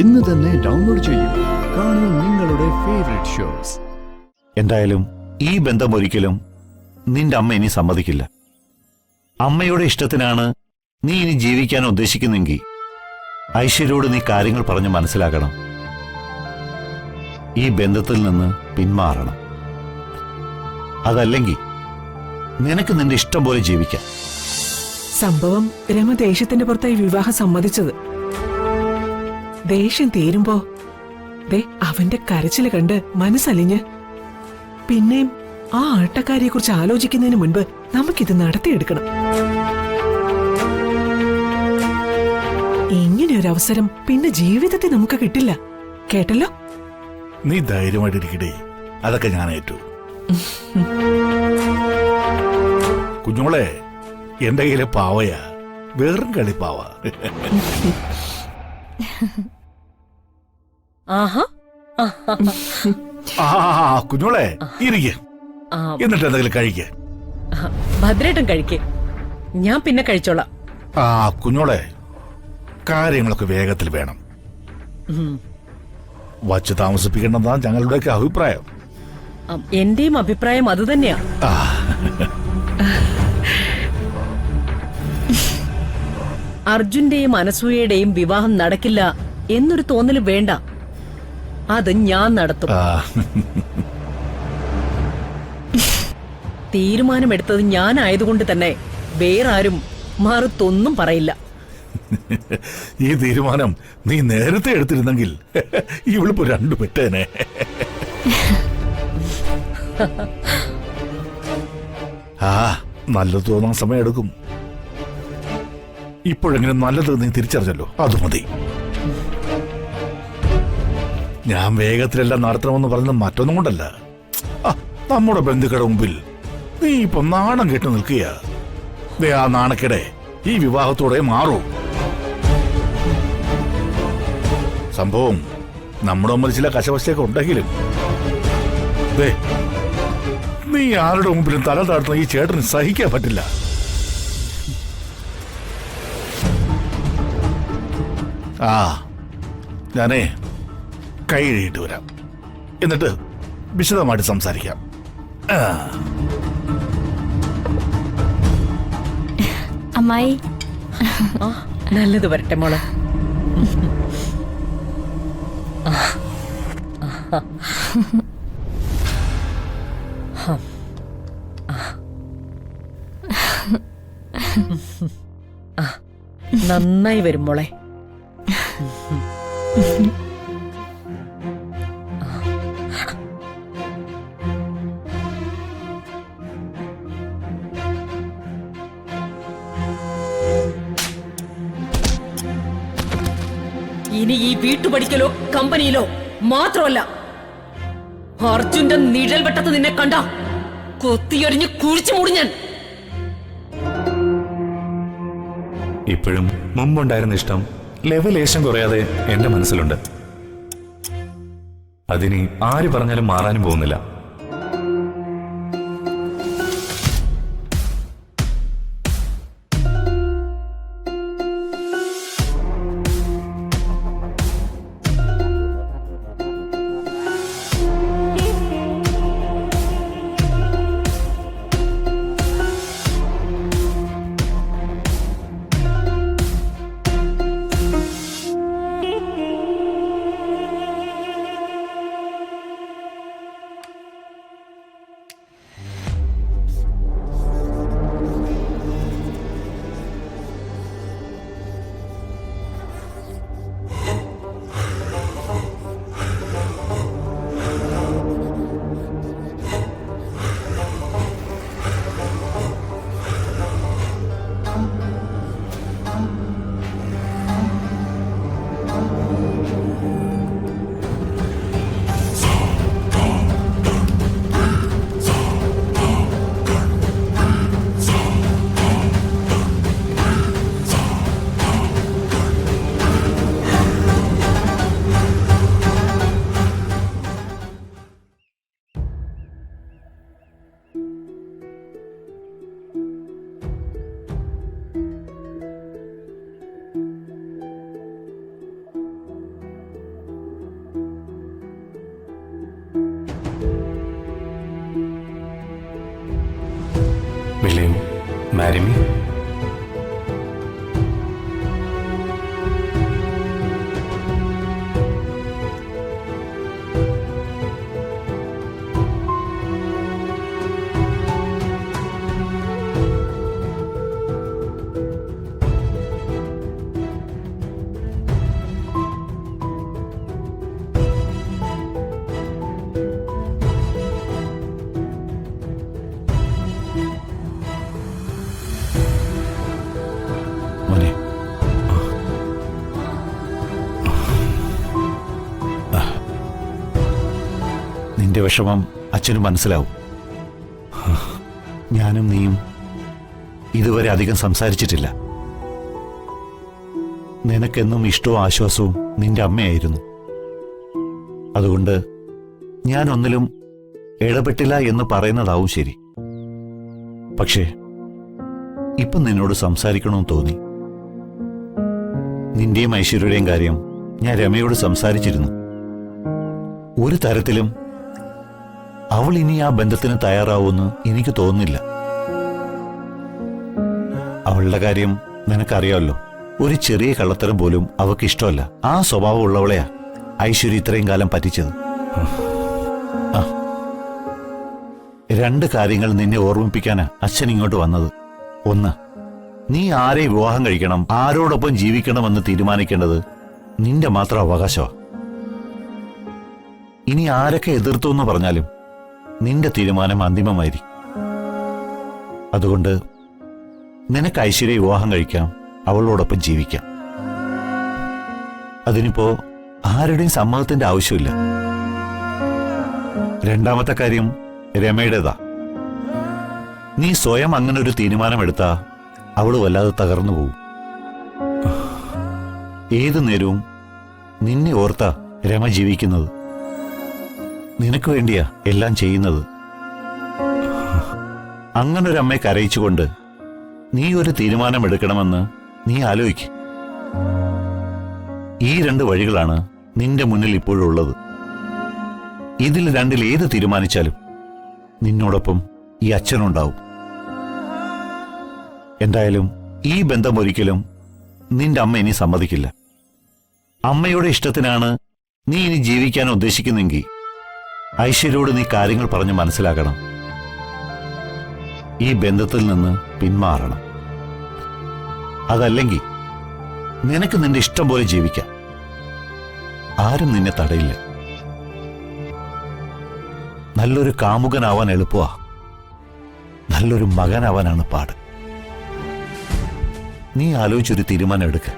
ഇന്ന് തന്നെ ഡൗൺലോഡ് ചെയ്യൂ. കാണൂ നിങ്ങളുടെ ഫേവറേറ്റ് ഷോസ്. എന്തായാലും ഈ ബന്ധം ഒരിക്കലും നിന്റെ അമ്മ ഇനി സമ്മതിക്കില്ല. അമ്മയുടെ ഇഷ്ടത്തിനാണ് നീ ഇനി ജീവിക്കാൻ ഉദ്ദേശിക്കുന്നെങ്കിൽ ഐശ്വര്യോട് നീ കാര്യങ്ങൾ പറഞ്ഞ് മനസ്സിലാക്കണം. ഈ ബന്ധത്തിൽ നിന്ന് പിന്മാറണം. അതല്ലെങ്കിൽ നിനക്ക് നിന്റെ ഇഷ്ടം പോലെ ജീവിക്കാം. സംഭവം രമ ദേഷ്യത്തിന്റെ പുറത്തായി വിവാഹം സമ്മതിച്ചത്. ദേഷ്യം തീരുമ്പോ അവന്റെ കരച്ചില് കണ്ട് മനസ്സലിഞ്ഞ് പിന്നെയും ആ ആട്ടക്കാരിയെ കുറിച്ച് ആലോചിക്കുന്നതിന് മുൻപ് നമുക്കിത് നടത്തിയെടുക്കണം. ഇങ്ങനെ ഒരു അവസരം പിന്നെ ജീവിതത്തിൽ നമുക്ക് കിട്ടില്ല. കേട്ടല്ലോ? നീ ധൈര്യമായിട്ടിരിക്കടേ, അതൊക്കെ ഞാൻ ഏറ്റു. കുഞ്ഞോളെ, എന്റെ കയ്യിലെ പാവയാ, വേറും കളിപ്പാവ. കുഞ്ഞോളെ ഇരിക്ക, എന്നിട്ട് എന്തെങ്കിലും കഴിക്ക. ഭദ്രേട്ടൻ കഴിക്കേ, ഞാൻ പിന്നെ കഴിച്ചോളാം. കുഞ്ഞോളെ, കാര്യങ്ങളൊക്കെ വേഗത്തിൽ വേണം. വച്ച് താമസിപ്പിക്കണമെന്നാ ഞങ്ങളുടെയൊക്കെ അഭിപ്രായം. എന്റെയും അഭിപ്രായം അത് തന്നെയാ. അർജുന്റെയും അനസൂയയുടെയും വിവാഹം നടക്കില്ല എന്നൊരു തോന്നല് വേണ്ട. അത് ഞാൻ നടത്തും. തീരുമാനമെടുത്തത് ഞാനായതുകൊണ്ട് തന്നെ വേറാരും മറുത്തൊന്നും പറയില്ല. ഈ തീരുമാനം നീ നേരത്തെ എടുത്തിരുന്നെങ്കിൽ ഇവളിപ്പോ രണ്ടു പെട്ടേനെ. നല്ലത് തോന്നാൻ സമയം എടുക്കും. ഇപ്പോഴെങ്കിലും നല്ലത് നീ തിരിച്ചറിഞ്ഞല്ലോ, അത് മതി. ഞാൻ വേഗത്തിലെല്ലാം നടത്തണമെന്ന് പറയുന്നത് മറ്റൊന്നും കൊണ്ടല്ല. നമ്മുടെ ബന്ധുക്കളുടെ മുമ്പിൽ നീ ഇപ്പൊ നാണം കെട്ടു നിൽക്കുക. ആ നാണക്കേടെ ഈ വിവാഹത്തോടെ മാറൂ. സംഭവം നമ്മുടെ മുമ്പിൽ ചില കശവശയൊക്കെ ഉണ്ടെങ്കിലും നീ ആരുടെ മുമ്പിലും തല താഴ്ത്തുന്ന ഈ ചേട്ടന് സഹിക്കാൻ പറ്റില്ല. ഞാനേ കൈ കഴുകിയിട്ട് വരാം, എന്നിട്ട് വിശദമായിട്ട് സംസാരിക്കാം. അമ്മായി, നല്ലത് വരട്ടെ മോളെ. നന്നായി വരും മോളെ. ഇനി ഈ വീട്ടുപടിക്കലോ കമ്പനിയിലോ മാത്രമല്ല, അർജുന്റെ നിഴൽ വെട്ടത്ത് നിന്നെ കണ്ട കൊത്തിയൊരിഞ്ഞ് കുഴിച്ചു മൂടി ഞാൻ. ഇപ്പോഴും മുമ്പുണ്ടായിരുന്ന ഇഷ്ടം ലെവലേശം കുറയാതെ എന്റെ മനസ്സിലുണ്ട്. അതിനി ആര് പറഞ്ഞാലും മാറാനും പോകുന്നില്ല. Marry me? മോനെ, നിന്റെ വിഷമം അച്ഛനും മനസ്സിലാവും. ഞാനും നീയും ഇതുവരെ അധികം സംസാരിച്ചിട്ടില്ല. നിനക്കെന്നും ഇഷ്ടവും ആശ്വാസവും നിന്റെ അമ്മയായിരുന്നു. അതുകൊണ്ട് ഞാൻ ഒന്നിലും ഇടപെട്ടില്ല എന്ന് പറയുന്നതാവും ശരി. പക്ഷേ ഇപ്പം നിന്നോട് സംസാരിക്കണമെന്ന് തോന്നി. നിന്റെയും ഐശ്വര്യയുടെയും കാര്യം ഞാൻ രമയോട് സംസാരിച്ചിരുന്നു. ഒരു തരത്തിലും അവൾ ഇനി ആ ബന്ധത്തിന് തയ്യാറാവുമെന്ന് എനിക്ക് തോന്നുന്നില്ല. അവളുടെ കാര്യം നിനക്കറിയാമല്ലോ. ഒരു ചെറിയ കള്ളത്തരം പോലും അവൾക്ക് ഇഷ്ടമല്ല. ആ സ്വഭാവമുള്ളവളെയാ ഐശ്വര്യ ഇത്രയും കാലം പറ്റിച്ചത്. രണ്ട് കാര്യങ്ങൾ നിന്നെ ഓർമ്മിപ്പിക്കാനാ അച്ഛൻ ഇങ്ങോട്ട് വന്നത്. ഒന്ന്, നീ ആരെ വിവാഹം കഴിക്കണം, ആരോടൊപ്പം ജീവിക്കണമെന്ന് തീരുമാനിക്കേണ്ടത് നിന്റെ മാത്രം അവകാശമാണ്. ഇനി ആരൊക്കെ എതിർത്തു എന്ന് പറഞ്ഞാലും നിന്റെ തീരുമാനം അന്തിമമായിരിക്കും. അതുകൊണ്ട് നിനക്ക് ഐശ്വര്യ വിവാഹം കഴിക്കാം, അവളോടൊപ്പം ജീവിക്കാം. അതിനിപ്പോ ആരുടെയും സമ്മതത്തിന്റെ ആവശ്യമില്ല. രണ്ടാമത്തെ കാര്യം രമയുടേതാ. നീ സ്വയം അങ്ങനെ ഒരു തീരുമാനമെടുത്താ അവള് വല്ലാതെ തകർന്നു പോകും. ഏതു നേരവും നിന്നെ ഓർത്താ രമ ജീവിക്കുന്നത്. നിനക്ക് വേണ്ടിയാ എല്ലാം ചെയ്യുന്നത്. അങ്ങനൊരമ്മയെ കരയിച്ചുകൊണ്ട് നീ ഒരു തീരുമാനമെടുക്കണമെന്ന് നീ ആലോചിക്ക്. ഈ രണ്ട് വഴികളാണ് നിന്റെ മുന്നിൽ ഇപ്പോഴുള്ളത്. ഇതിൽ രണ്ടിൽ ഏത് തീരുമാനിച്ചാലും നിന്നോടൊപ്പം ഈ അച്ഛനുണ്ടാവും. എന്തായാലും ഈ ബന്ധം ഒരിക്കലും നിന്റെ അമ്മ ഇനി സമ്മതിക്കില്ല. അമ്മയുടെ ഇഷ്ടത്തിനാണ് നീ ഇനി ജീവിക്കാൻ ഉദ്ദേശിക്കുന്നെങ്കിൽ ഐശ്വര്യോട് നീ കാര്യങ്ങൾ പറഞ്ഞ് മനസ്സിലാക്കണം. ഈ ബന്ധത്തിൽ നിന്ന് പിന്മാറണം. അതല്ലെങ്കിൽ നിനക്ക് നിന്റെ ഇഷ്ടം പോലെ ജീവിക്കാം. ആരും നിന്നെ തടയില്ല. നല്ലൊരു കാമുകനാവാൻ എളുപ്പമാ, നല്ലൊരു മകനാവാനാണ് പാട്. നീ ആലോചിച്ചൊരു തീരുമാനം എടുക്ക.